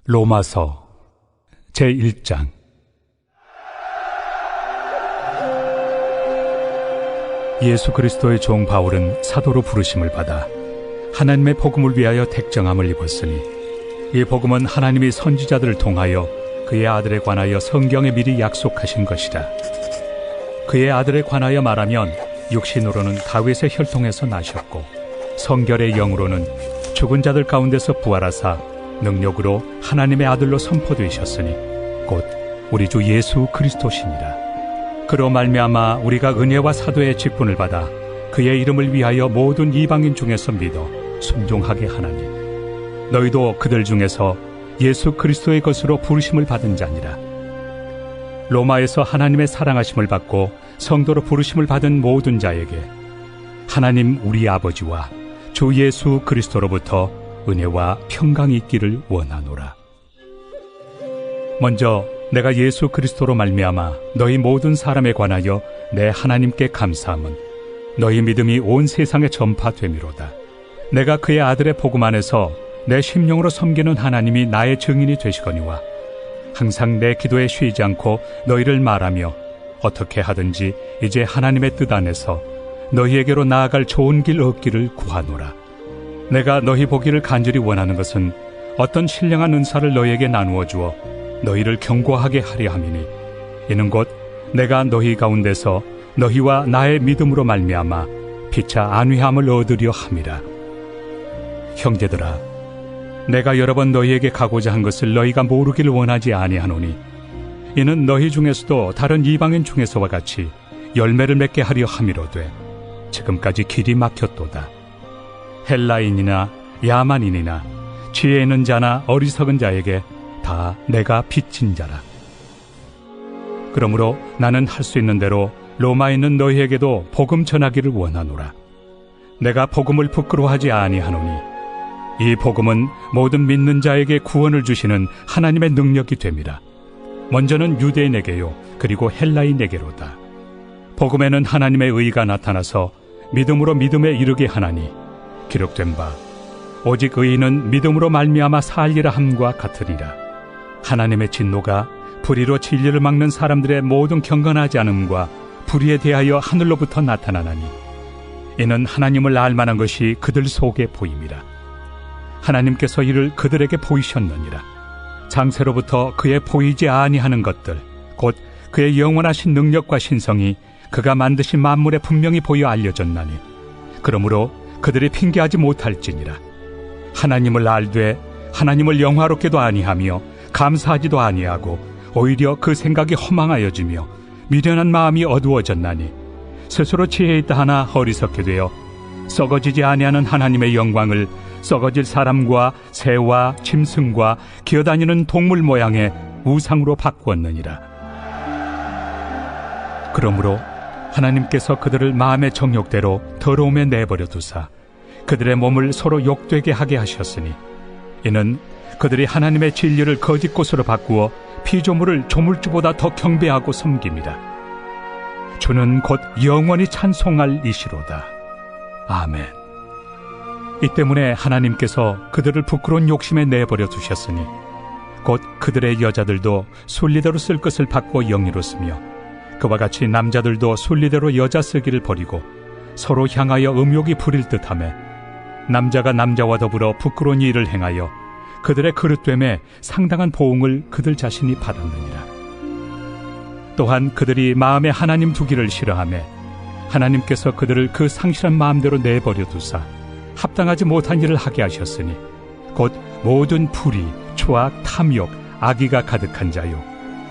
로마서 제1장. 예수 그리스도의 종 바울은 사도로 부르심을 받아 하나님의 복음을 위하여 택정함을 입었으니, 이 복음은 하나님이 선지자들을 통하여 그의 아들에 관하여 성경에 미리 약속하신 것이라. 그의 아들에 관하여 말하면 육신으로는 다윗의 혈통에서 나셨고, 성결의 영으로는 죽은 자들 가운데서 부활하사 능력으로 하나님의 아들로 선포되셨으니 곧 우리 주 예수 그리스도시니라. 그로 말미암아 우리가 은혜와 사도의 직분을 받아 그의 이름을 위하여 모든 이방인 중에서 믿어 순종하게 하나니, 너희도 그들 중에서 예수 그리스도의 것으로 부르심을 받은 자니라. 로마에서 하나님의 사랑하심을 받고 성도로 부르심을 받은 모든 자에게 하나님 우리 아버지와 주 예수 그리스도로부터 은혜와 평강이 있기를 원하노라. 먼저 내가 예수 그리스도로 말미암아 너희 모든 사람에 관하여 내 하나님께 감사함은 너희 믿음이 온 세상에 전파됨이로다. 내가 그의 아들의 복음 안에서 내 심령으로 섬기는 하나님이 나의 증인이 되시거니와, 항상 내 기도에 쉬지 않고 너희를 말하며 어떻게 하든지 이제 하나님의 뜻 안에서 너희에게로 나아갈 좋은 길 얻기를 구하노라. 내가 너희 보기를 간절히 원하는 것은 어떤 신령한 은사를 너희에게 나누어 주어 너희를 견고하게 하려 함이니, 이는 곧 내가 너희 가운데서 너희와 나의 믿음으로 말미암아 피차 안위함을 얻으려 함이라. 형제들아, 내가 여러 번 너희에게 가고자 한 것을 너희가 모르기를 원하지 아니하노니, 이는 너희 중에서도 다른 이방인 중에서와 같이 열매를 맺게 하려 함이로되 지금까지 길이 막혔도다. 헬라인이나 야만인이나 지혜 있는 자나 어리석은 자에게 다 내가 빚진 자라. 그러므로 나는 할 수 있는 대로 로마에 있는 너희에게도 복음 전하기를 원하노라. 내가 복음을 부끄러워하지 아니하노니, 이 복음은 모든 믿는 자에게 구원을 주시는 하나님의 능력이 됨이라. 먼저는 유대인에게요, 그리고 헬라인에게로다. 복음에는 하나님의 의가 나타나서 믿음으로 믿음에 이르게 하나니, 기록된 바 오직 의인은 믿음으로 말미암아 살리라 함과 같으리라. 하나님의 진노가 불의로 진리를 막는 사람들의 모든 경건하지 않음과 불의에 대하여 하늘로부터 나타나나니, 이는 하나님을 알만한 것이 그들 속에 보임이라. 하나님께서 이를 그들에게 보이셨느니라. 장세로부터 그의 보이지 아니하는 것들, 곧 그의 영원하신 능력과 신성이 그가 만드신 만물에 분명히 보여 알려졌나니, 그러므로 그들이 핑계하지 못할지니라. 하나님을 알되 하나님을 영화롭게도 아니하며 감사하지도 아니하고 오히려 그 생각이 허망하여지며 미련한 마음이 어두워졌나니, 스스로 지혜 있다 하나 어리석게 되어 썩어지지 아니하는 하나님의 영광을 썩어질 사람과 새와 짐승과 기어다니는 동물 모양의 우상으로 바꾸었느니라. 그러므로 하나님께서 그들을 마음의 정욕대로 더러움에 내버려 두사 그들의 몸을 서로 욕되게 하게 하셨으니, 이는 그들이 하나님의 진리를 거짓 것으로 바꾸어 피조물을 조물주보다 더 경배하고 섬깁니다. 주는 곧 영원히 찬송할 이시로다. 아멘. 이 때문에 하나님께서 그들을 부끄러운 욕심에 내버려 두셨으니, 곧 그들의 여자들도 순리대로 쓸 것을 바꾸어 영리로 쓰며, 그와 같이 남자들도 순리대로 여자 쓰기를 버리고 서로 향하여 음욕이 부릴 듯하며, 남자가 남자와 더불어 부끄러운 일을 행하여 그들의 그릇됨에 상당한 보응을 그들 자신이 받았느니라. 또한 그들이 마음에 하나님 두기를 싫어하며 하나님께서 그들을 그 상실한 마음대로 내버려 두사 합당하지 못한 일을 하게 하셨으니, 곧 모든 불의, 초악, 탐욕, 악의가 가득한 자요,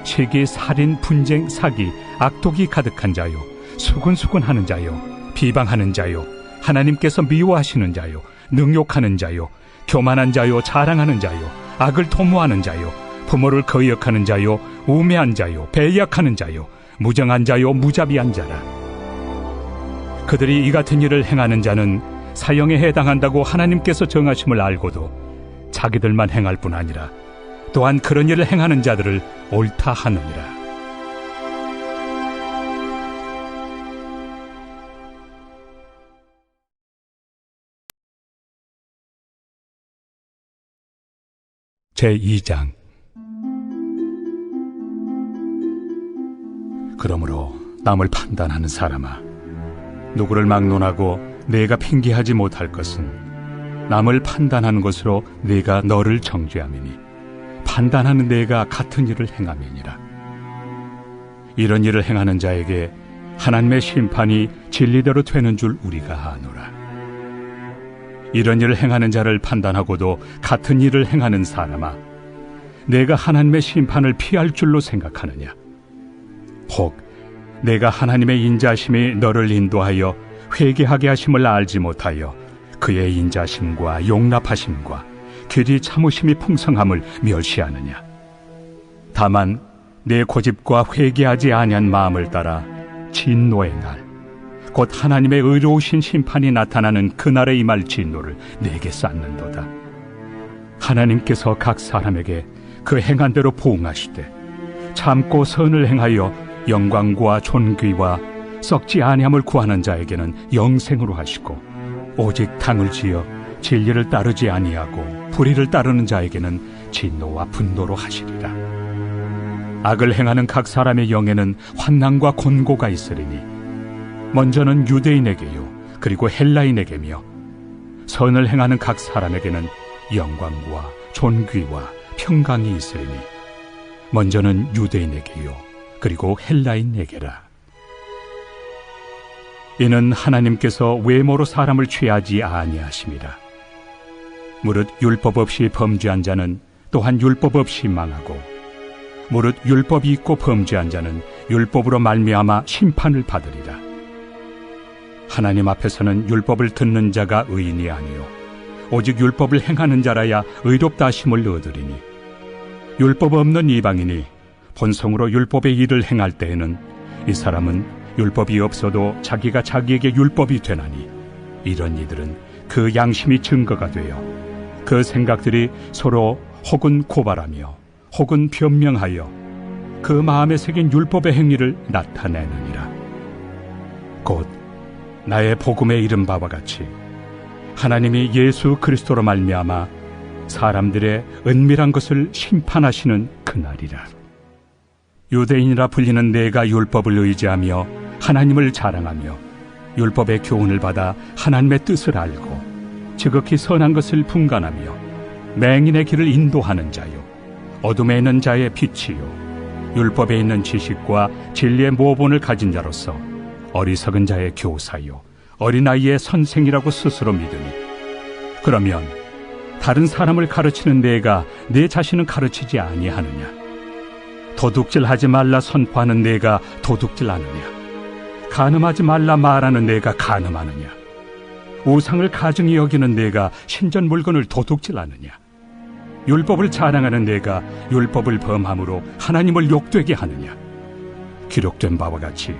시기, 살인, 분쟁, 사기, 악독이 가득한 자요, 수군수군하는 자요, 비방하는 자요, 하나님께서 미워하시는 자요, 능욕하는 자요, 교만한 자요, 자랑하는 자요, 악을 도모하는 자요, 부모를 거역하는 자요, 우매한 자요, 배약하는 자요, 무정한 자요, 무자비한 자라. 그들이 이 같은 일을 행하는 자는 사형에 해당한다고 하나님께서 정하심을 알고도 자기들만 행할 뿐 아니라 또한 그런 일을 행하는 자들을 옳다 하느니라. 제2장. 그러므로 남을 판단하는 사람아, 누구를 막론하고 내가 핑계하지 못할 것은 남을 판단하는 것으로 네가 너를 정죄함이니 판단하는 내가 같은 일을 행함이니라. 이런 일을 행하는 자에게 하나님의 심판이 진리대로 되는 줄 우리가 아노라. 이런 일을 행하는 자를 판단하고도 같은 일을 행하는 사람아, 내가 하나님의 심판을 피할 줄로 생각하느냐? 혹 내가 하나님의 인자심이 너를 인도하여 회개하게 하심을 알지 못하여 그의 인자심과 용납하심과 길이 참으심이 풍성함을 멸시하느냐? 다만 내 고집과 회개하지 아니한 마음을 따라 진노의 날, 곧 하나님의 의로우신 심판이 나타나는 그날에 임할 진노를 내게 쌓는도다. 하나님께서 각 사람에게 그 행한 대로 보응하시되 참고 선을 행하여 영광과 존귀와 썩지 아니함을 구하는 자에게는 영생으로 하시고, 오직 당을 지어 진리를 따르지 아니하고 불의를 따르는 자에게는 진노와 분노로 하시리라. 악을 행하는 각 사람의 영에는 환난과 곤고가 있으리니 먼저는 유대인에게요 그리고 헬라인에게며, 선을 행하는 각 사람에게는 영광과 존귀와 평강이 있으리니 먼저는 유대인에게요 그리고 헬라인에게라. 이는 하나님께서 외모로 사람을 취하지 아니하심이라. 무릇 율법 없이 범죄한 자는 또한 율법 없이 망하고, 무릇 율법이 있고 범죄한 자는 율법으로 말미암아 심판을 받으리라. 하나님 앞에서는 율법을 듣는 자가 의인이 아니요 오직 율법을 행하는 자라야 의롭다 하심을 얻으리니, 율법 없는 이방인이 본성으로 율법의 일을 행할 때에는 이 사람은 율법이 없어도 자기가 자기에게 율법이 되나니, 이런 이들은 그 양심이 증거가 되어 그 생각들이 서로 혹은 고발하며 혹은 변명하여 그 마음에 새긴 율법의 행위를 나타내느니라. 곧 나의 복음에 이른 바와 같이 하나님이 예수 그리스도로 말미암아 사람들의 은밀한 것을 심판하시는 그날이라. 유대인이라 불리는 내가 율법을 의지하며 하나님을 자랑하며 율법의 교훈을 받아 하나님의 뜻을 알고 지극히 선한 것을 분간하며 맹인의 길을 인도하는 자요 어둠에 있는 자의 빛이요 율법에 있는 지식과 진리의 모본을 가진 자로서 어리석은 자의 교사요 어린아이의 선생이라고 스스로 믿으니, 그러면 다른 사람을 가르치는 내가 내 자신은 가르치지 아니하느냐? 도둑질하지 말라 선포하는 내가 도둑질하느냐? 간음하지 말라 말하는 내가 간음하느냐? 우상을 가증히 여기는 내가 신전 물건을 도둑질하느냐? 율법을 자랑하는 내가 율법을 범함으로 하나님을 욕되게 하느냐? 기록된 바와 같이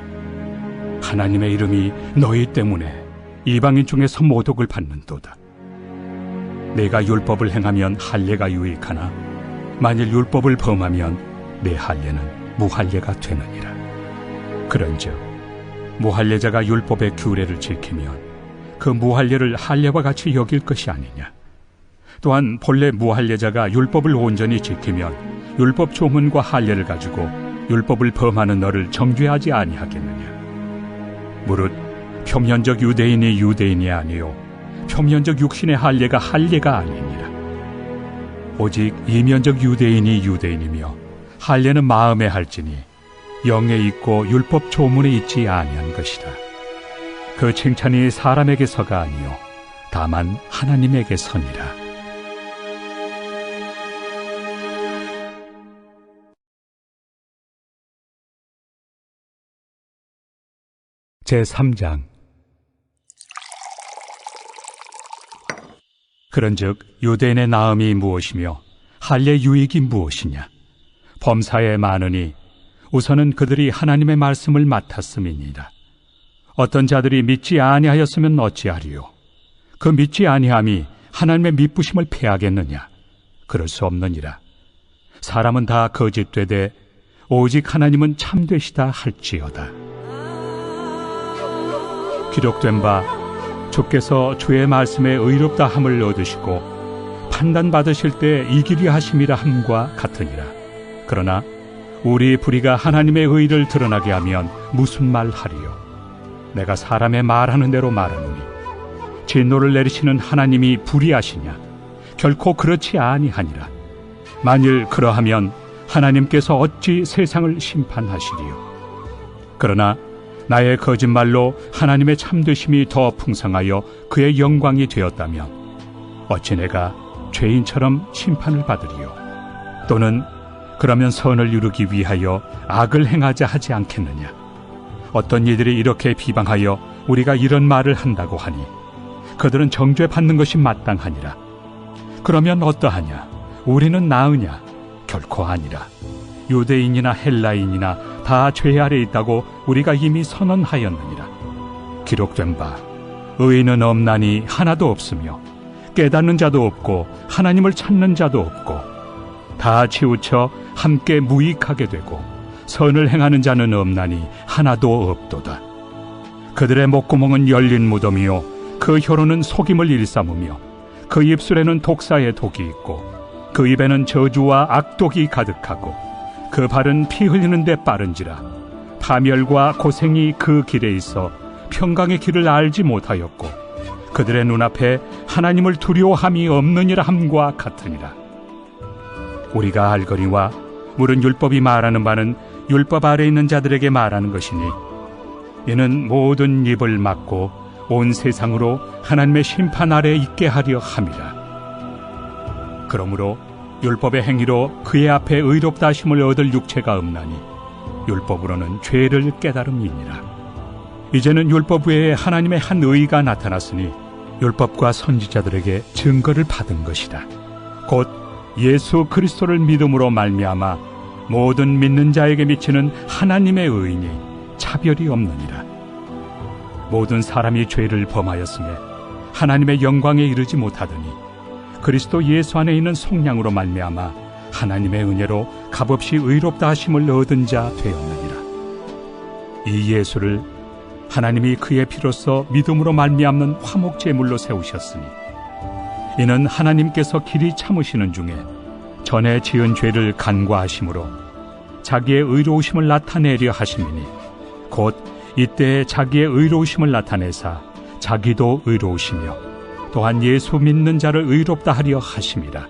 하나님의 이름이 너희 때문에 이방인 중에서 모독을 받는도다. 내가 율법을 행하면 할례가 유익하나 만일 율법을 범하면 내 할례는 무할례가 되느니라. 그런즉 무할례자가 율법의 규례를 지키면 그 무할례를 할례와 같이 여길 것이 아니냐? 또한 본래 무할례자가 율법을 온전히 지키면 율법 조문과 할례를 가지고 율법을 범하는 너를 정죄하지 아니하겠느냐? 무릇 표면적 유대인이 유대인이 아니요 표면적 육신의 할례가 할례가 아니니라. 오직 이면적 유대인이 유대인이며 할례는 마음에 할지니 영에 있고 율법 조문에 있지 아니한 것이라. 그 칭찬이 사람에게서가 아니요 다만 하나님에게서니라. 제3장. 그런즉 유대인의 나음이 무엇이며 할례 유익이 무엇이냐? 범사에 많으니 우선은 그들이 하나님의 말씀을 맡았음이니라. 어떤 자들이 믿지 아니하였으면 어찌하리요? 그 믿지 아니함이 하나님의 미쁘심을 패하겠느냐? 그럴 수 없느니라. 사람은 다 거짓되되 오직 하나님은 참되시다 할지어다. 기록된 바 주께서 주의 말씀에 의롭다 함을 얻으시고 판단받으실 때 이기리 하심이라 함과 같으니라. 그러나 우리 불의가 하나님의 의를 드러나게 하면 무슨 말 하리요? 내가 사람의 말하는 대로 말하노니 진노를 내리시는 하나님이 불의하시냐? 결코 그렇지 아니하니라. 만일 그러하면 하나님께서 어찌 세상을 심판하시리요? 그러나 나의 거짓말로 하나님의 참되심이 더 풍성하여 그의 영광이 되었다면 어찌 내가 죄인처럼 심판을 받으리요? 또는 그러면 선을 이루기 위하여 악을 행하자 하지 않겠느냐? 어떤 이들이 이렇게 비방하여 우리가 이런 말을 한다고 하니 그들은 정죄받는 것이 마땅하니라. 그러면 어떠하냐? 우리는 나으냐? 결코 아니라. 유대인이나 헬라인이나 다 죄 아래 있다고 우리가 이미 선언하였느니라. 기록된 바 의인은 없나니 하나도 없으며 깨닫는 자도 없고 하나님을 찾는 자도 없고 다 치우쳐 함께 무익하게 되고 선을 행하는 자는 없나니 하나도 없도다. 그들의 목구멍은 열린 무덤이요 그 혀로는 속임을 일삼으며 그 입술에는 독사의 독이 있고 그 입에는 저주와 악독이 가득하고 그 발은 피 흘리는 데 빠른지라. 파멸과 고생이 그 길에 있어 평강의 길을 알지 못하였고 그들의 눈앞에 하나님을 두려워함이 없느니라 함과 같으니라. 우리가 알거니와 물은 율법이 말하는 바는 율법 아래 있는 자들에게 말하는 것이니 이는 모든 입을 막고 온 세상으로 하나님의 심판 아래 있게 하려 함이라. 그러므로 율법의 행위로 그의 앞에 의롭다 하심을 얻을 육체가 없나니 율법으로는 죄를 깨달음이니라. 이제는 율법 외에 하나님의 한 의가 나타났으니 율법과 선지자들에게 증거를 받은 것이다. 곧 예수 그리스도를 믿음으로 말미암아 모든 믿는 자에게 미치는 하나님의 의인이 차별이 없느니라. 모든 사람이 죄를 범하였음에 하나님의 영광에 이르지 못하더니 그리스도 예수 안에 있는 속량으로 말미암아 하나님의 은혜로 값없이 의롭다 하심을 얻은 자 되었느니라. 이 예수를 하나님이 그의 피로써 믿음으로 말미암는 화목 제물로 세우셨으니 이는 하나님께서 길이 참으시는 중에 전에 지은 죄를 간과하심으로 자기의 의로우심을 나타내려 하심이니 곧 이때에 자기의 의로우심을 나타내사 자기도 의로우시며 또한 예수 믿는 자를 의롭다 하려 하심이라.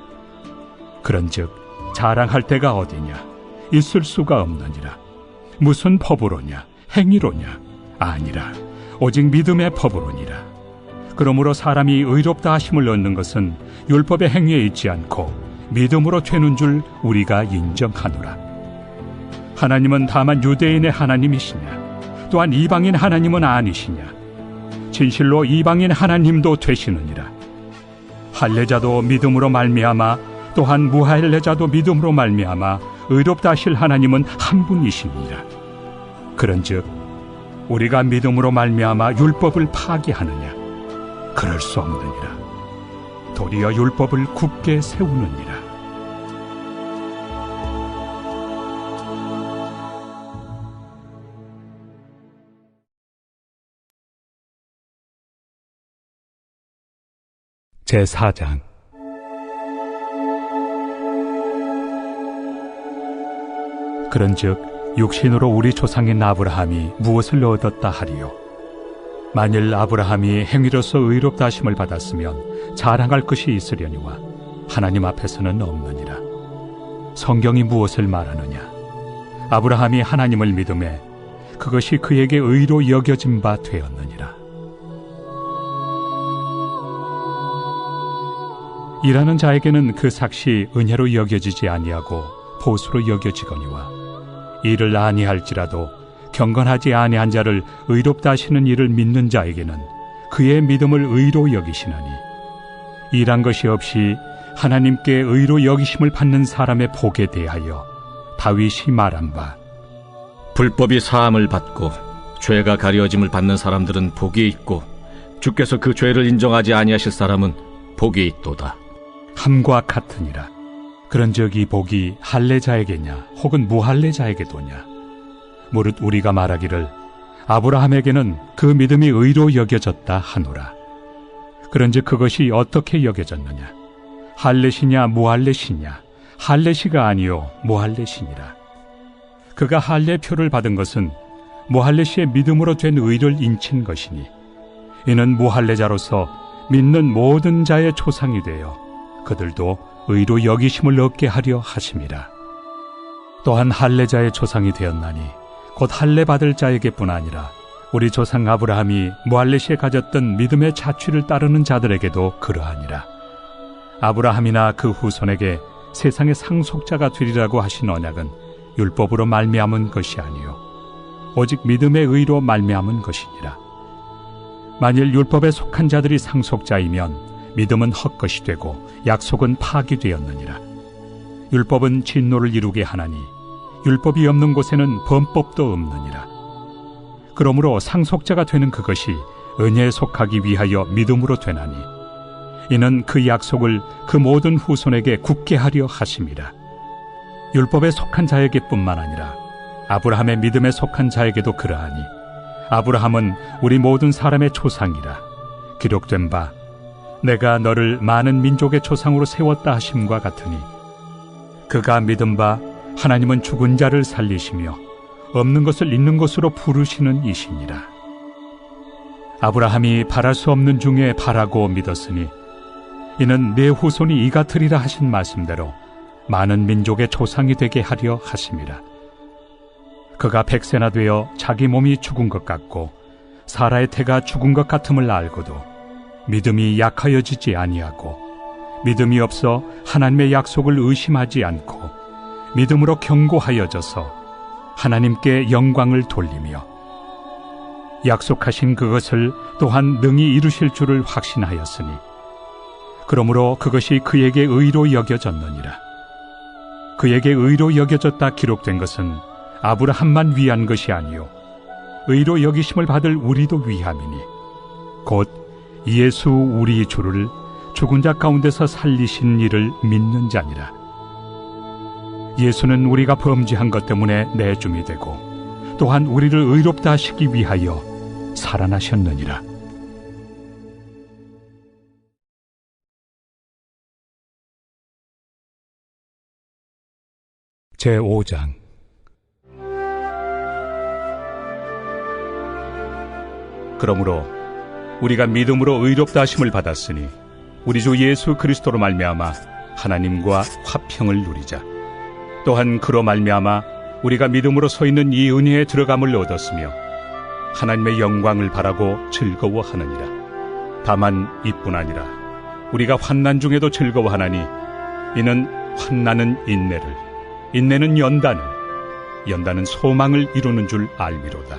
그런즉 자랑할 데가 어디냐? 있을 수가 없느니라. 무슨 법으로냐? 행위로냐? 아니라 오직 믿음의 법으로니라. 그러므로 사람이 의롭다 하심을 얻는 것은 율법의 행위에 있지 않고 믿음으로 되는 줄 우리가 인정하노라. 하나님은 다만 유대인의 하나님이시냐? 또한 이방인 하나님은 아니시냐? 진실로 이방인 하나님도 되시느니라. 할례자도 믿음으로 말미암아 또한 무할례자도 믿음으로 말미암아 의롭다 하실 하나님은 한 분이시니라. 그런즉 우리가 믿음으로 말미암아 율법을 파기하느냐? 그럴 수 없느니라. 도리어 율법을 굳게 세우느니라. 제4장. 그런즉 육신으로 우리 조상인 아브라함이 무엇을 얻었다 하리요? 만일 아브라함이 행위로서 의롭다 하심을 받았으면 자랑할 것이 있으려니와 하나님 앞에서는 없느니라. 성경이 무엇을 말하느냐? 아브라함이 하나님을 믿음에 그것이 그에게 의로 여겨진 바 되었느니라. 일하는 자에게는 그 삭시 은혜로 여겨지지 아니하고 보수로 여겨지거니와 이를 아니할지라도 경건하지 아니한 자를 의롭다 하시는 이를 믿는 자에게는 그의 믿음을 의로 여기시나니 일한 것이 없이 하나님께 의로 여기심을 받는 사람의 복에 대하여 다윗이 말한 바 불법이 사함을 받고 죄가 가려짐을 받는 사람들은 복이 있고 주께서 그 죄를 인정하지 아니하실 사람은 복이 있도다 함과 같으니라. 그런즉 이 복이 할례자에게냐 혹은 무할례자에게도냐? 무릇 우리가 말하기를 아브라함에게는 그 믿음이 의로 여겨졌다 하노라. 그런즉 그것이 어떻게 여겨졌느냐? 할렛이냐 무할렛이냐? 할렛이가 아니요 무할렛이니라. 그가 할례 표를 받은 것은 무할렛의 믿음으로 된 의를 인친 것이니 이는 무할례자로서 믿는 모든 자의 초상이 되어 그들도 의로 여기심을 얻게 하려 하심이라. 또한 할례자의 초상이 되었나니 곧 할례 받을 자에게뿐 아니라 우리 조상 아브라함이 무할렛에 가졌던 믿음의 자취를 따르는 자들에게도 그러하니라. 아브라함이나 그 후손에게 세상의 상속자가 되리라고 하신 언약은 율법으로 말미암은 것이 아니요 오직 믿음의 의로 말미암은 것이니라. 만일 율법에 속한 자들이 상속자이면 믿음은 헛것이 되고 약속은 파기되었느니라. 율법은 진노를 이루게 하나니 율법이 없는 곳에는 범법도 없느니라. 그러므로 상속자가 되는 그것이 은혜에 속하기 위하여 믿음으로 되나니 이는 그 약속을 그 모든 후손에게 굳게 하려 하심이라. 율법에 속한 자에게뿐만 아니라 아브라함의 믿음에 속한 자에게도 그러하니 아브라함은 우리 모든 사람의 조상이라. 기록된 바 내가 너를 많은 민족의 조상으로 세웠다 하심과 같으니 그가 믿은 바 하나님은 죽은 자를 살리시며 없는 것을 있는 것으로 부르시는 이시니라. 아브라함이 바랄 수 없는 중에 바라고 믿었으니 이는 내 후손이 이 같으리라 하신 말씀대로 많은 민족의 조상이 되게 하려 하심이라. 그가 100세나 되어 자기 몸이 죽은 것 같고 사라의 태가 죽은 것 같음을 알고도 믿음이 약하여지지 아니하고 믿음이 없어 하나님의 약속을 의심하지 않고 믿음으로 견고하여져서 하나님께 영광을 돌리며 약속하신 그것을 또한 능히 이루실 줄을 확신하였으니 그러므로 그것이 그에게 의로 여겨졌느니라. 그에게 의로 여겨졌다 기록된 것은 아브라함만 위한 것이 아니요 의로 여기심을 받을 우리도 위함이니 곧 예수 우리 주를 죽은 자 가운데서 살리신 이를 믿는 자니라. 예수는 우리가 범죄한 것 때문에 내줌이 되고 또한 우리를 의롭다 하시기 위하여 살아나셨느니라. 제5장. 그러므로 우리가 믿음으로 의롭다 하심을 받았으니 우리 주 예수 그리스도로 말미암아 하나님과 화평을 누리자. 또한 그로 말미암아 우리가 믿음으로 서 있는 이 은혜에 들어감을 얻었으며 하나님의 영광을 바라고 즐거워하느니라. 다만 이뿐 아니라 우리가 환난 중에도 즐거워하나니 이는 환난은 인내를, 인내는 연단을, 연단은 소망을 이루는 줄 알미로다.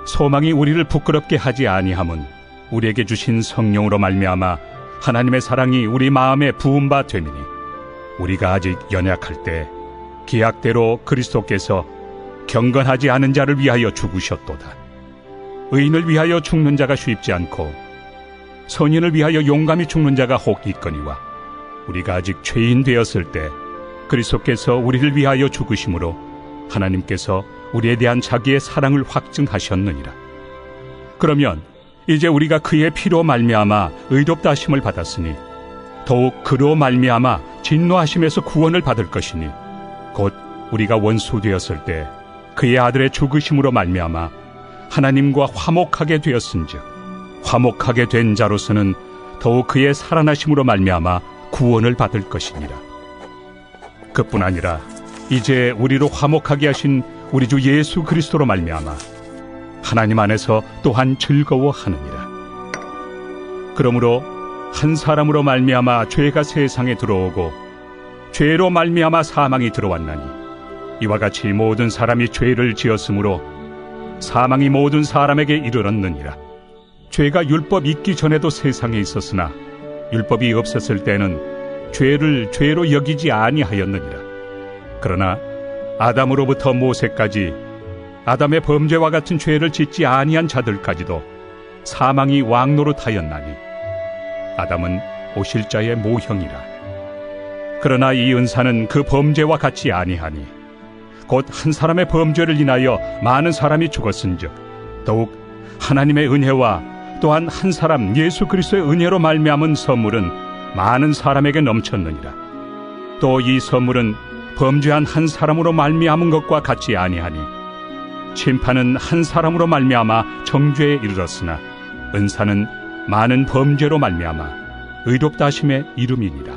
소망이 우리를 부끄럽게 하지 아니함은 우리에게 주신 성령으로 말미암아 하나님의 사랑이 우리 마음에 부은 바 됨이니 우리가 아직 연약할 때 기약대로 그리스도께서 경건하지 않은 자를 위하여 죽으셨도다. 의인을 위하여 죽는 자가 쉽지 않고 선인을 위하여 용감히 죽는 자가 혹 있거니와 우리가 아직 죄인 되었을 때 그리스도께서 우리를 위하여 죽으심으로 하나님께서 우리에 대한 자기의 사랑을 확증하셨느니라. 그러면 이제 우리가 그의 피로 말미암아 의롭다 하심을 받았으니 더욱 그로 말미암아 진노하심에서 구원을 받을 것이니 곧 우리가 원수 되었을 때 그의 아들의 죽으심으로 말미암아 하나님과 화목하게 되었은즉 화목하게 된 자로서는 더욱 그의 살아나심으로 말미암아 구원을 받을 것이니라. 그뿐 아니라 이제 우리로 화목하게 하신 우리 주 예수 그리스도로 말미암아 하나님 안에서 또한 즐거워하느니라. 그러므로 한 사람으로 말미암아 죄가 세상에 들어오고 죄로 말미암아 사망이 들어왔나니 이와 같이 모든 사람이 죄를 지었으므로 사망이 모든 사람에게 이르렀느니라. 죄가 율법 있기 전에도 세상에 있었으나 율법이 없었을 때는 죄를 죄로 여기지 아니하였느니라. 그러나 아담으로부터 모세까지 아담의 범죄와 같은 죄를 짓지 아니한 자들까지도 사망이 왕노릇하였나니 아담은 오실 자의 모형이라. 그러나 이 은사는 그 범죄와 같이 아니하니 곧 한 사람의 범죄를 인하여 많은 사람이 죽었은즉 더욱 하나님의 은혜와 또한 한 사람 예수 그리스도의 은혜로 말미암은 선물은 많은 사람에게 넘쳤느니라. 또 이 선물은 범죄한 한 사람으로 말미암은 것과 같지 아니하니 심판은 한 사람으로 말미암아 정죄에 이르렀으나 은사는 많은 범죄로 말미암아 의롭다 하심에 이름이니라.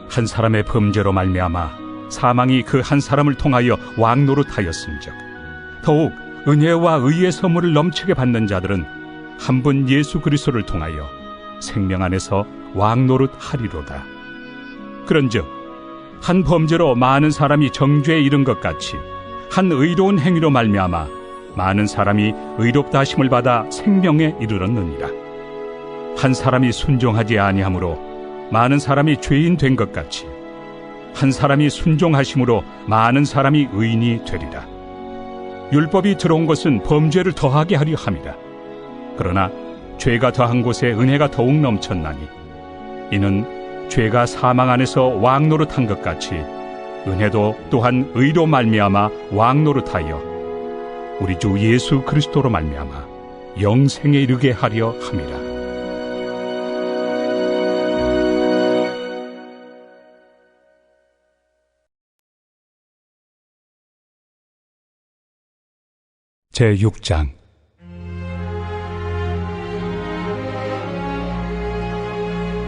한 사람의 범죄로 말미암아 사망이 그 한 사람을 통하여 왕노릇하였은즉 더욱 은혜와 의의 선물을 넘치게 받는 자들은 한 분 예수 그리스도를 통하여 생명 안에서 왕노릇하리로다. 그런즉 한 범죄로 많은 사람이 정죄에 이른 것 같이 한 의로운 행위로 말미암아 많은 사람이 의롭다 하심을 받아 생명에 이르렀느니라. 한 사람이 순종하지 아니함으로 많은 사람이 죄인 된 것 같이 한 사람이 순종하심으로 많은 사람이 의인이 되리라. 율법이 들어온 것은 범죄를 더하게 하려 함이라. 그러나 죄가 더한 곳에 은혜가 더욱 넘쳤나니 이는 죄가 사망 안에서 왕노릇한 것 같이 은혜도 또한 의로 말미암아 왕노릇하여 우리 주 예수 그리스도로 말미암아 영생에 이르게 하려 함이라. 제6장.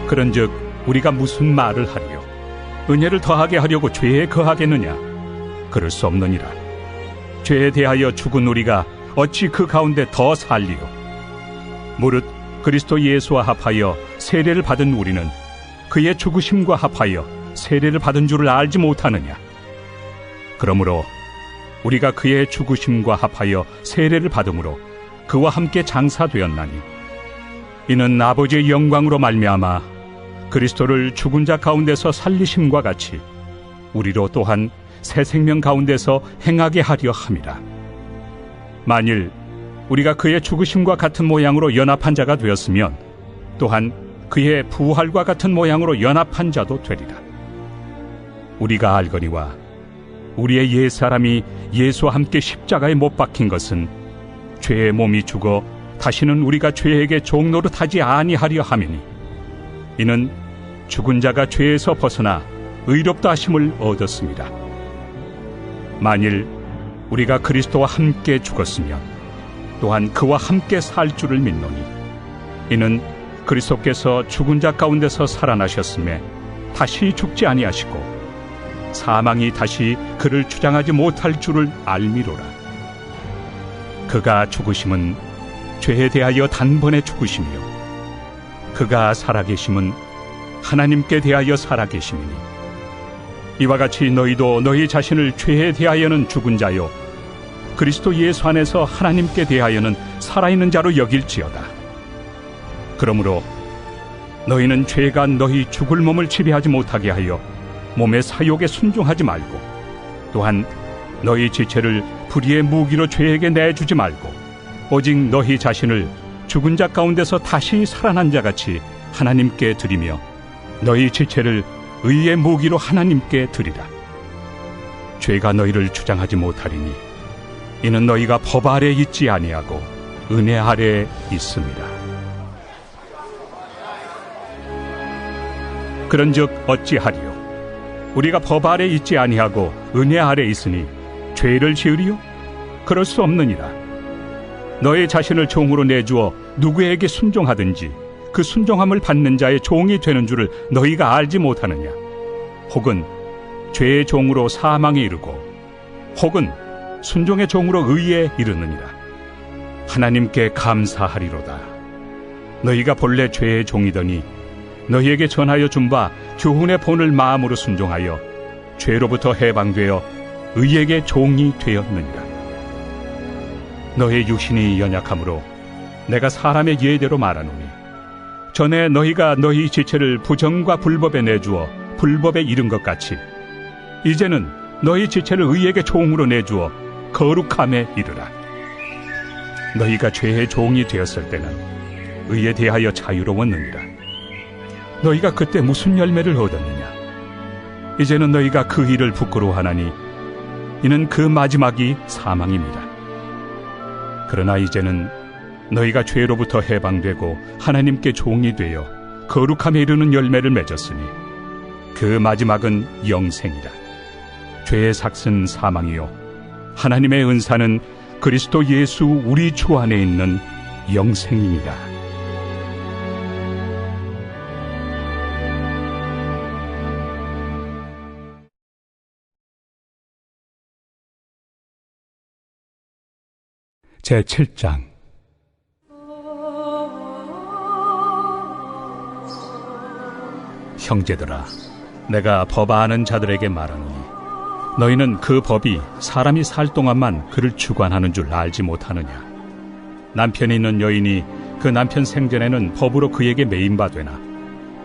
그런즉 우리가 무슨 말을 하리요? 은혜를 더하게 하려고 죄에 거하겠느냐? 그럴 수 없느니라. 죄에 대하여 죽은 우리가 어찌 그 가운데 더 살리요? 무릇 그리스도 예수와 합하여 세례를 받은 우리는 그의 죽으심과 합하여 세례를 받은 줄을 알지 못하느냐? 그러므로 우리가 그의 죽으심과 합하여 세례를 받음으로 그와 함께 장사되었나니 이는 아버지의 영광으로 말미암아 그리스도를 죽은 자 가운데서 살리심과 같이 우리로 또한 새 생명 가운데서 행하게 하려 함이라. 만일 우리가 그의 죽으심과 같은 모양으로 연합한 자가 되었으면 또한 그의 부활과 같은 모양으로 연합한 자도 되리라. 우리가 알거니와 우리의 옛사람이 예수와 함께 십자가에 못 박힌 것은 죄의 몸이 죽어 다시는 우리가 죄에게 종노릇하지 아니하려 함이니 이는 죽은 자가 죄에서 벗어나 의롭다 하심을 얻었습니다. 만일 우리가 그리스도와 함께 죽었으면 또한 그와 함께 살 줄을 믿노니 이는 그리스도께서 죽은 자 가운데서 살아나셨음에 다시 죽지 아니하시고 사망이 다시 그를 주장하지 못할 줄을 알미로라. 그가 죽으심은 죄에 대하여 단번에 죽으시며 그가 살아계심은 하나님께 대하여 살아계심이니 이와 같이 너희도 너희 자신을 죄에 대하여는 죽은 자요 그리스도 예수 안에서 하나님께 대하여는 살아있는 자로 여길지어다. 그러므로 너희는 죄가 너희 죽을 몸을 지배하지 못하게 하여 몸의 사욕에 순종하지 말고 또한 너희 지체를 불의의 무기로 죄에게 내주지 말고 오직 너희 자신을 죽은 자 가운데서 다시 살아난 자같이 하나님께 드리며 너희 지체를 의의 무기로 하나님께 드리라. 죄가 너희를 주장하지 못하리니 이는 너희가 법 아래 있지 아니하고 은혜 아래 있습니다. 그런즉 어찌하리요? 우리가 법 아래 있지 아니하고 은혜 아래 있으니 죄를 지으리요? 그럴 수 없느니라. 너의 자신을 종으로 내주어 누구에게 순종하든지 그 순종함을 받는 자의 종이 되는 줄을 너희가 알지 못하느냐? 혹은 죄의 종으로 사망에 이르고 혹은 순종의 종으로 의에 이르느니라. 하나님께 감사하리로다. 너희가 본래 죄의 종이더니 너희에게 전하여 준 바 교훈의 본을 마음으로 순종하여 죄로부터 해방되어 의에게 종이 되었느니라. 너희 육신이 연약함으로 내가 사람의 예대로 말하노니 전에 너희가 너희 지체를 부정과 불법에 내주어 불법에 이른 것 같이 이제는 너희 지체를 의에게 종으로 내주어 거룩함에 이르라. 너희가 죄의 종이 되었을 때는 의에 대하여 자유로웠느니라. 너희가 그때 무슨 열매를 얻었느냐? 이제는 너희가 그 일을 부끄러워하나니 이는 그 마지막이 사망입니다. 그러나 이제는 너희가 죄로부터 해방되고 하나님께 종이 되어 거룩함에 이르는 열매를 맺었으니 그 마지막은 영생이라. 죄의 삭은 사망이요 하나님의 은사는 그리스도 예수 우리 주 안에 있는 영생이니라. 제7장. 형제들아, 내가 법 아는 자들에게 말하노니 너희는 그 법이 사람이 살 동안만 그를 주관하는 줄 알지 못하느냐. 남편이 있는 여인이 그 남편 생전에는 법으로 그에게 매인바 되나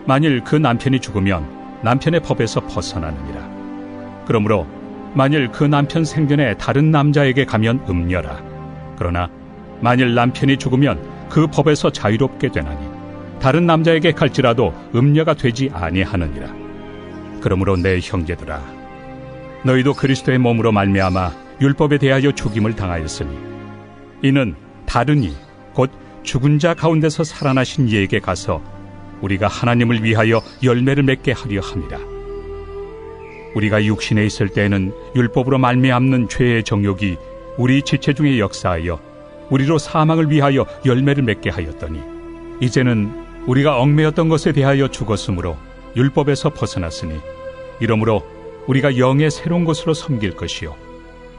만일 그 남편이 죽으면 남편의 법에서 벗어나느니라. 그러므로 만일 그 남편 생전에 다른 남자에게 가면 음녀라. 그러나 만일 남편이 죽으면 그 법에서 자유롭게 되나니 다른 남자에게 갈지라도 음녀가 되지 아니하느니라. 그러므로 내 형제들아, 너희도 그리스도의 몸으로 말미암아 율법에 대하여 죽임을 당하였으니 이는 다른 이 곧 죽은 자 가운데서 살아나신 이에게 가서 우리가 하나님을 위하여 열매를 맺게 하려 함이라. 우리가 육신에 있을 때에는 율법으로 말미암는 죄의 정욕이 우리 지체 중에 역사하여 우리로 사망을 위하여 열매를 맺게 하였더니 이제는 우리가 얽매였던 것에 대하여 죽었으므로 율법에서 벗어났으니 이러므로 우리가 영의 새로운 것으로 섬길 것이요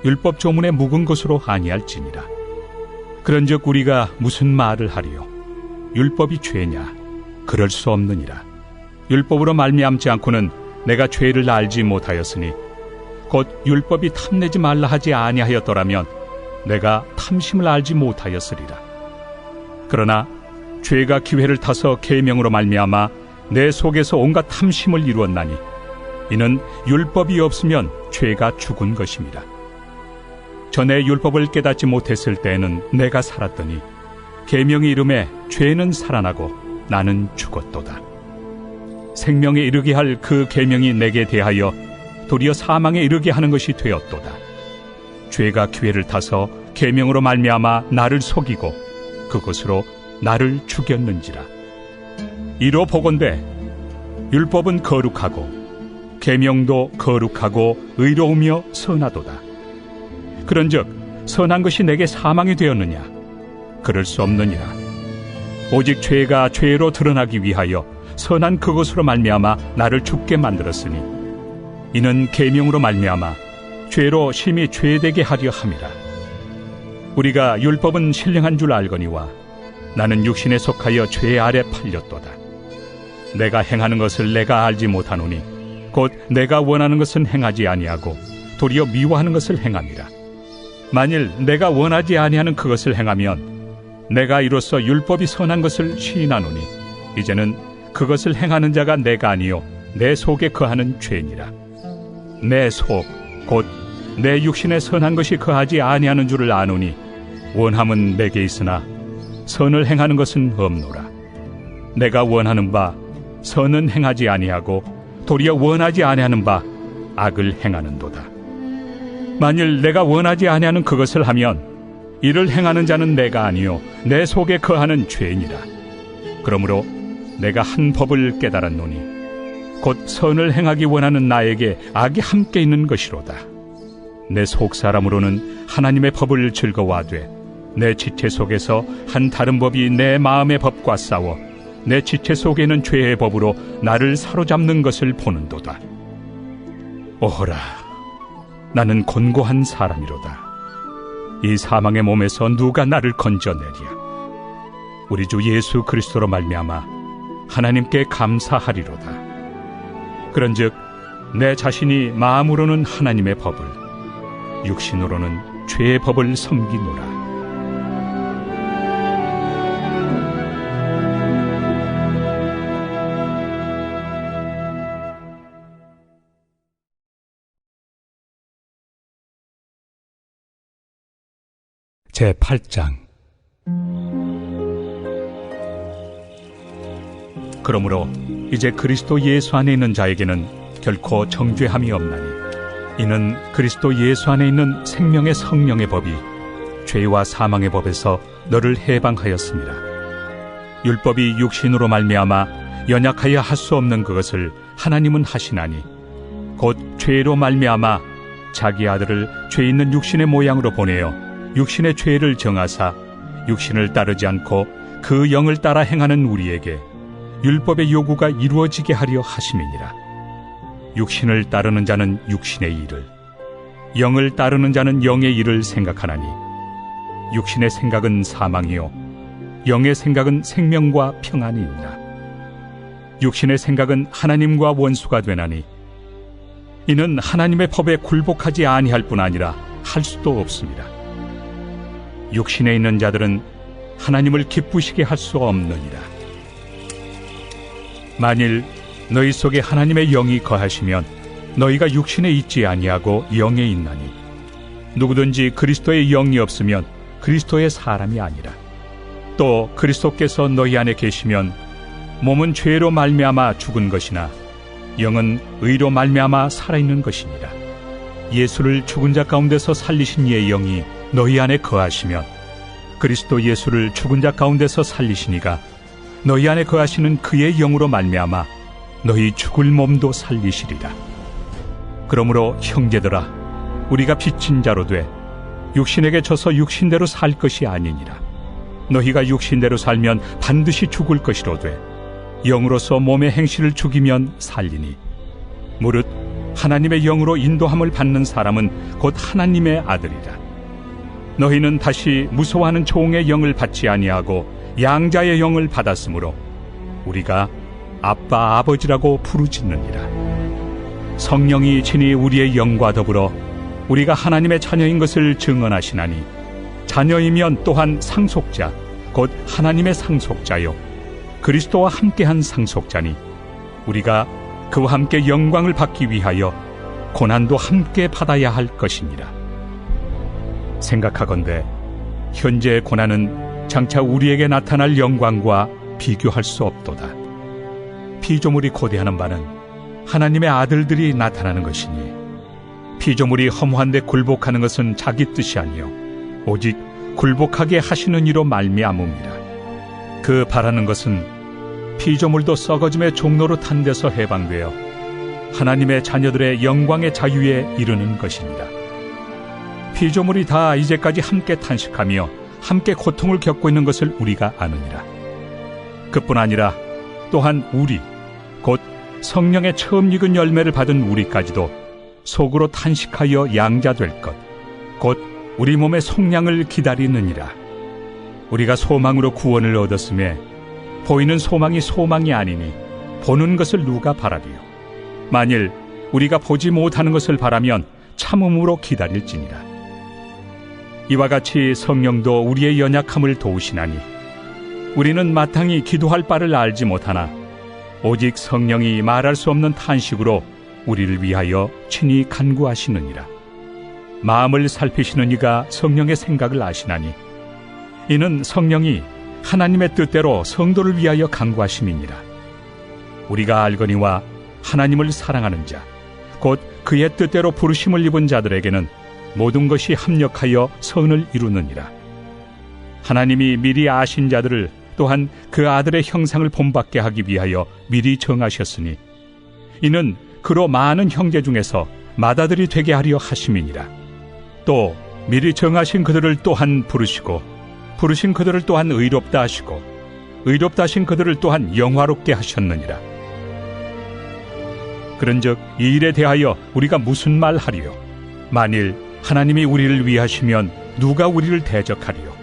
율법 조문의 묵은 것으로 아니할지니라. 그런즉 우리가 무슨 말을 하리요? 율법이 죄냐? 그럴 수 없느니라. 율법으로 말미암지 않고는 내가 죄를 알지 못하였으니 곧 율법이 탐내지 말라 하지 아니하였더라면 내가 탐심을 알지 못하였으리라. 그러나 죄가 기회를 타서 계명으로 말미암아 내 속에서 온갖 탐심을 이루었나니 이는 율법이 없으면 죄가 죽은 것입니다. 전에 율법을 깨닫지 못했을 때에는 내가 살았더니 계명이 이름에 죄는 살아나고 나는 죽었도다. 생명에 이르게 할 그 계명이 내게 대하여 도리어 사망에 이르게 하는 것이 되었도다. 죄가 기회를 타서 계명으로 말미암아 나를 속이고 그것으로 나를 죽였는지라. 이로 보건대 율법은 거룩하고 계명도 거룩하고 의로우며 선하도다. 그런즉 선한 것이 내게 사망이 되었느냐? 그럴 수 없느니라. 오직 죄가 죄로 드러나기 위하여 선한 그것으로 말미암아 나를 죽게 만들었으니 이는 계명으로 말미암아 죄로 심히 죄되게 하려 함이라. 우리가 율법은 신령한 줄 알거니와 나는 육신에 속하여 죄 아래 팔렸도다. 내가 행하는 것을 내가 알지 못하노니 곧 내가 원하는 것은 행하지 아니하고 도리어 미워하는 것을 행함이라. 만일 내가 원하지 아니하는 그것을 행하면 내가 이로써 율법이 선한 것을 시인하노니 이제는 그것을 행하는 자가 내가 아니요 내 속에 거하는 죄니라. 내 속 곧 내 육신에 선한 것이 거하지 아니하는 줄을 아노니 원함은 내게 있으나 선을 행하는 것은 없노라. 내가 원하는 바 선은 행하지 아니하고 도리어 원하지 아니하는 바 악을 행하는도다. 만일 내가 원하지 아니하는 그것을 하면 이를 행하는 자는 내가 아니요 내 속에 거하는 죄니라. 그러므로 내가 한 법을 깨달았노니 곧 선을 행하기 원하는 나에게 악이 함께 있는 것이로다. 내 속사람으로는 하나님의 법을 즐거워하되 내 지체 속에서 한 다른 법이 내 마음의 법과 싸워 내 지체 속에는 죄의 법으로 나를 사로잡는 것을 보는도다. 오호라, 나는 곤고한 사람이로다. 이 사망의 몸에서 누가 나를 건져내랴. 우리 주 예수 그리스도로 말미암아 하나님께 감사하리로다. 그런즉 내 자신이 마음으로는 하나님의 법을, 육신으로는 죄의 법을 섬기노라. 제8장. 그러므로 이제 그리스도 예수 안에 있는 자에게는 결코 정죄함이 없나니 이는 그리스도 예수 안에 있는 생명의 성령의 법이 죄와 사망의 법에서 너를 해방하였습니다. 율법이 육신으로 말미암아 연약하여 할 수 없는 그것을 하나님은 하시나니 곧 죄로 말미암아 자기 아들을 죄 있는 육신의 모양으로 보내어 육신의 죄를 정하사 육신을 따르지 않고 그 영을 따라 행하는 우리에게 율법의 요구가 이루어지게 하려 하심이니라. 육신을 따르는 자는 육신의 일을, 영을 따르는 자는 영의 일을 생각하나니 육신의 생각은 사망이요 영의 생각은 생명과 평안이니라. 육신의 생각은 하나님과 원수가 되나니 이는 하나님의 법에 굴복하지 아니할 뿐 아니라 할 수도 없습니다. 육신에 있는 자들은 하나님을 기쁘시게 할 수 없느니라. 만일 너희 속에 하나님의 영이 거하시면 너희가 육신에 있지 아니하고 영에 있나니 누구든지 그리스도의 영이 없으면 그리스도의 사람이 아니라. 또 그리스도께서 너희 안에 계시면 몸은 죄로 말미암아 죽은 것이나 영은 의로 말미암아 살아있는 것이니라. 예수를 죽은 자 가운데서 살리신 이의 영이 너희 안에 거하시면 그리스도 예수를 죽은 자 가운데서 살리시니가 너희 안에 거하시는 그의 영으로 말미암아 너희 죽을 몸도 살리시리라. 그러므로 형제들아, 우리가 빚진 자로 돼 육신에게 져서 육신대로 살 것이 아니니라. 너희가 육신대로 살면 반드시 죽을 것이로되 영으로서 몸의 행실을 죽이면 살리니 무릇 하나님의 영으로 인도함을 받는 사람은 곧 하나님의 아들이라. 너희는 다시 무서워하는 종의 영을 받지 아니하고 양자의 영을 받았으므로 우리가 아빠 아버지라고 부르짖느니라. 성령이 친히 우리의 영과 더불어 우리가 하나님의 자녀인 것을 증언하시나니 자녀이면 또한 상속자 곧 하나님의 상속자요 그리스도와 함께한 상속자니 우리가 그와 함께 영광을 받기 위하여 고난도 함께 받아야 할 것이니라. 생각하건대 현재의 고난은 장차 우리에게 나타날 영광과 비교할 수 없도다. 피조물이 고대하는 바는 하나님의 아들들이 나타나는 것이니 피조물이 허무한 데 굴복하는 것은 자기 뜻이 아니요 오직 굴복하게 하시는 이로 말미암음이라. 그 바라는 것은 피조물도 썩어짐의 종로로 탄 데서 해방되어 하나님의 자녀들의 영광의 자유에 이르는 것이니라. 피조물이 다 이제까지 함께 탄식하며 함께 고통을 겪고 있는 것을 우리가 아느니라. 그뿐 아니라 또한 우리 곧 성령의 처음 익은 열매를 받은 우리까지도 속으로 탄식하여 양자될 것 곧 우리 몸의 속량을 기다리느니라. 우리가 소망으로 구원을 얻었음에 보이는 소망이 소망이 아니니 보는 것을 누가 바라리요. 만일 우리가 보지 못하는 것을 바라면 참음으로 기다릴지니라. 이와 같이 성령도 우리의 연약함을 도우시나니 우리는 마땅히 기도할 바를 알지 못하나 오직 성령이 말할 수 없는 탄식으로 우리를 위하여 친히 간구하시느니라. 마음을 살피시는 이가 성령의 생각을 아시나니 이는 성령이 하나님의 뜻대로 성도를 위하여 간구하심이니라. 우리가 알거니와 하나님을 사랑하는 자 곧 그의 뜻대로 부르심을 입은 자들에게는 모든 것이 합력하여 선을 이루느니라. 하나님이 미리 아신 자들을 또한 그 아들의 형상을 본받게 하기 위하여 미리 정하셨으니 이는 그로 많은 형제 중에서 맏아들이 되게 하려 하심이니라. 또 미리 정하신 그들을 또한 부르시고 부르신 그들을 또한 의롭다 하시고 의롭다 하신 그들을 또한 영화롭게 하셨느니라. 그런즉 이 일에 대하여 우리가 무슨 말 하리요? 만일 하나님이 우리를 위하시면 누가 우리를 대적하리요?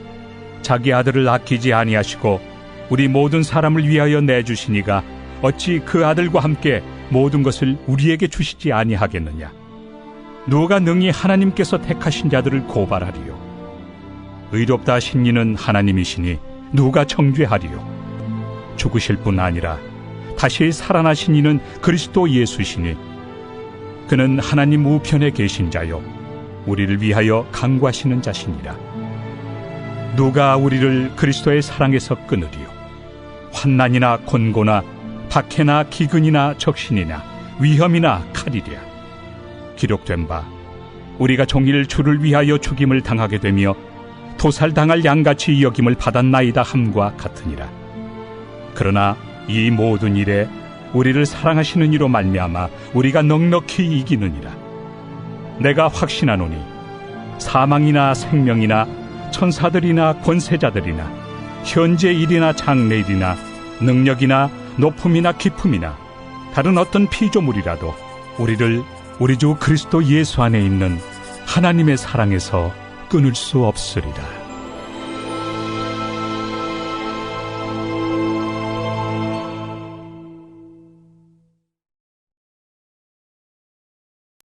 자기 아들을 아끼지 아니하시고 우리 모든 사람을 위하여 내주시니가 어찌 그 아들과 함께 모든 것을 우리에게 주시지 아니하겠느냐? 누가 능히 하나님께서 택하신 자들을 고발하리요? 의롭다 하신 이는 하나님이시니 누가 정죄하리요? 죽으실 뿐 아니라 다시 살아나신 이는 그리스도 예수시니 그는 하나님 우편에 계신 자요 우리를 위하여 간구하시는 자시니라. 누가 우리를 그리스도의 사랑에서 끊으리요? 환난이나 곤고나 박해나 기근이나 적신이나 위험이나 칼이랴. 기록된 바 우리가 종일 주를 위하여 죽임을 당하게 되며 도살당할 양같이 여김을 받았나이다 함과 같으니라. 그러나 이 모든 일에 우리를 사랑하시는 이로 말미암아 우리가 넉넉히 이기느니라. 내가 확신하노니 사망이나 생명이나 천사들이나 권세자들이나 현재 일이나 장래일이나 능력이나 높음이나 깊음이나 다른 어떤 피조물이라도 우리를 우리 주 그리스도 예수 안에 있는 하나님의 사랑에서 끊을 수 없으리라.